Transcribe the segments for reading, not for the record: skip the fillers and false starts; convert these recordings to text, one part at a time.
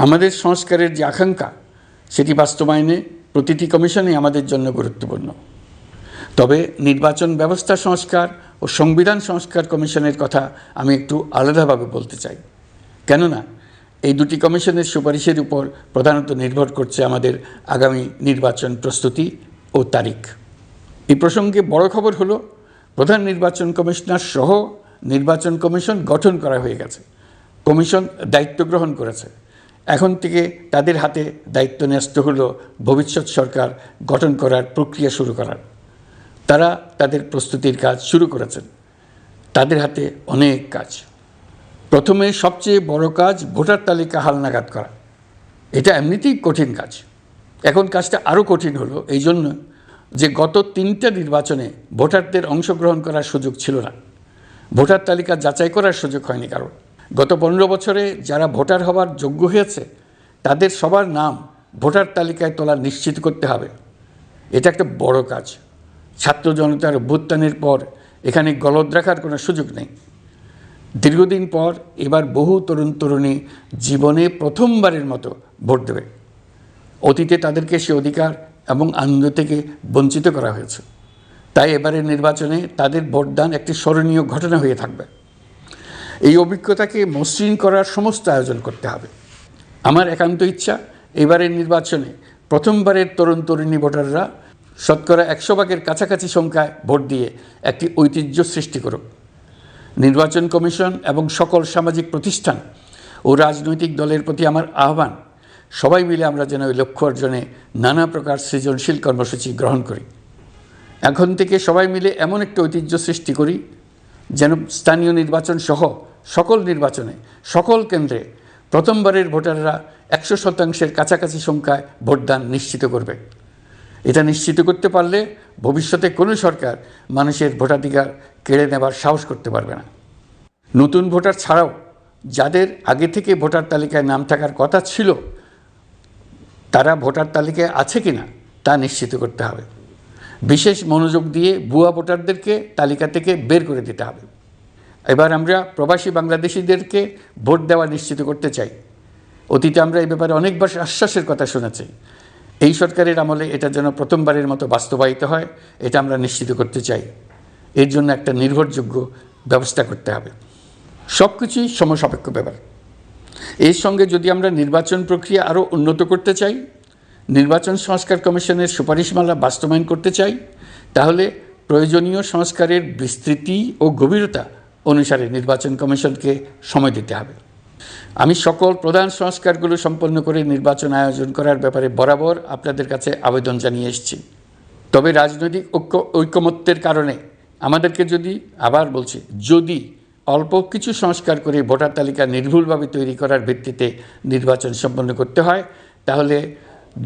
আমাদের সংস্কারের যে আকাঙ্ক্ষা সেটি বাস্তবায়নে প্রতিটি কমিশনই আমাদের জন্য গুরুত্বপূর্ণ। তবে নির্বাচন ব্যবস্থা সংস্কার ও সংবিধান সংস্কার কমিশনের কথা আমি একটু আলাদাভাবে বলতে চাই। কেননা এই দুটি কমিশনের সুপারিশের উপর প্রধানত নির্ভর করছে আমাদের আগামী নির্বাচন প্রস্তুতি ও তারিখ। এই প্রসঙ্গে বড় খবর হলো, প্রধান নির্বাচন কমিশনার সহ নির্বাচন কমিশন গঠন করা হয়ে গেছে। কমিশন দায়িত্ব গ্রহণ করেছে। এখন থেকে তাদের হাতে দায়িত্ব ন্যস্ত হলো ভবিষ্যৎ সরকার গঠন করার প্রক্রিয়া শুরু করার। তারা তাদের প্রস্তুতির কাজ শুরু করেছেন। তাদের হাতে অনেক কাজ। প্রথমে সবচেয়ে বড় কাজ ভোটার তালিকা হালনাগাদ করা। এটা এমনিতেই কঠিন কাজ। এখন কাজটা আরও কঠিন হলো এই জন্য যে গত 3টা নির্বাচনে ভোটারদের অংশগ্রহণ করার সুযোগ ছিল না। ভোটার তালিকা যাচাই করার সুযোগ হয়নি কারণ। গত 15 বছরে যারা ভোটার হওয়ার যোগ্য হয়েছে তাদের সবার নাম ভোটার তালিকায় তোলা নিশ্চিত করতে হবে। এটা একটা বড় কাজ। ছাত্র জনতার অভ্যুত্থানের পর এখানে গলদ রাখার কোনো সুযোগ নেই। দীর্ঘদিন পর এবার বহু তরুণ তরুণী জীবনে প্রথমবারের মতো ভোট দেবে। অতীতে তাদেরকে সে অধিকার এবং আনন্দ থেকে বঞ্চিত করা হয়েছে। তাই এবারের নির্বাচনে তাদের ভোটদান একটি স্মরণীয় ঘটনা হয়ে থাকবে। এই অভিজ্ঞতাকে মসৃণ করার সমস্ত আয়োজন করতে হবে। আমার একান্ত ইচ্ছা এবারের নির্বাচনে প্রথমবারের তরুণ তরুণী ভোটাররা শতকরা 100 কাছাকাছি সংখ্যায় ভোট দিয়ে একটি ঐতিহ্য সৃষ্টি করুক। নির্বাচন কমিশন এবং সকল সামাজিক প্রতিষ্ঠান ও রাজনৈতিক দলের প্রতি আমার আহ্বান, সবাই মিলে আমরা যেন ওই লক্ষ্য অর্জনে নানা প্রকার সৃজনশীল কর্মসূচি গ্রহণ করি। এখন থেকে সবাই মিলে এমন একটি ঐতিহ্য সৃষ্টি করি যেন স্থানীয় নির্বাচন সহ সকল নির্বাচনে সকল কেন্দ্রে প্রথমবারের ভোটাররা 100% কাছাকাছি সংখ্যায় ভোটদান নিশ্চিত করবে। এটা নিশ্চিত করতে পারলে ভবিষ্যতে কোনো সরকার মানুষের ভোটাধিকার কেড়ে নেবার সাহস করতে পারবে না। নতুন ভোটার ছাড়াও যাদের আগে থেকে ভোটার তালিকায় নাম থাকার কথা ছিল তারা ভোটার তালিকায় আছে কিনা তা নিশ্চিত করতে হবে। বিশেষ মনোযোগ দিয়ে ভুয়া ভোটারদেরকে তালিকা থেকে বের করে দিতে হবে। এবার আমরা প্রবাসী বাংলাদেশিদেরকে ভোট দেওয়া নিশ্চিত করতে চাই। অতীতে আমরা এই ব্যাপারে অনেকবার আশ্বাসের কথা শুনেছি। এই সরকারের আমলে এটা যেন প্রথমবারের মতো বাস্তবায়িত হয়, এটা আমরা নিশ্চিত করতে চাই। এর জন্য একটা নির্ভরযোগ্য ব্যবস্থা করতে হবে। সব কিছুই সমসাপেক্ষ ব্যাপার। এর সঙ্গে যদি আমরা নির্বাচন প্রক্রিয়া আরও উন্নত করতে চাই, নির্বাচন সংস্কার কমিশনের সুপারিশমালা বাস্তবায়ন করতে চাই, তাহলে প্রয়োজনীয় সংস্কারের বিস্তৃতি ও গভীরতা অনুসারে নির্বাচন কমিশনকে সময় দিতে হবে। আমি সকল প্রধান সংস্কারগুলো সম্পন্ন করে নির্বাচন আয়োজন করার ব্যাপারে বরাবর আপনাদের কাছে আবেদন জানিয়ে এসেছি। তবে রাজনৈতিক ঐকমত্যের কারণে আমাদেরকে যদি অল্প কিছু সংস্কার করে ভোটার তালিকা নির্ভুলভাবে তৈরি করার ভিত্তিতে নির্বাচন সম্পন্ন করতে হয়, তাহলে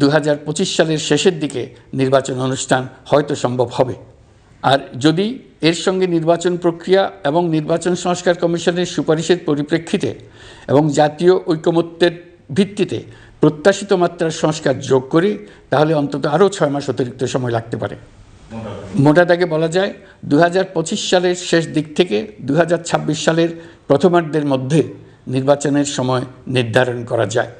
2025 সালের শেষের দিকে নির্বাচন অনুষ্ঠান হয়তো সম্ভব হবে। আর যদি এর সঙ্গে নির্বাচন প্রক্রিয়া এবং নির্বাচন সংস্কার কমিশনের সুপারিশের পরিপ্রেক্ষিতে এবং জাতীয় ঐকমত্যের ভিত্তিতে প্রত্যাশিত মাত্রার সংস্কার যোগ করি, তাহলে অন্তত আরও 6 মাস অতিরিক্ত সময় লাগতে পারে। মোটা দাগে বলা যায় 2025 সালের শেষ দিক থেকে 2026 সালের প্রথমার্ধের মধ্যে নির্বাচনের সময় নির্ধারণ করা যায়।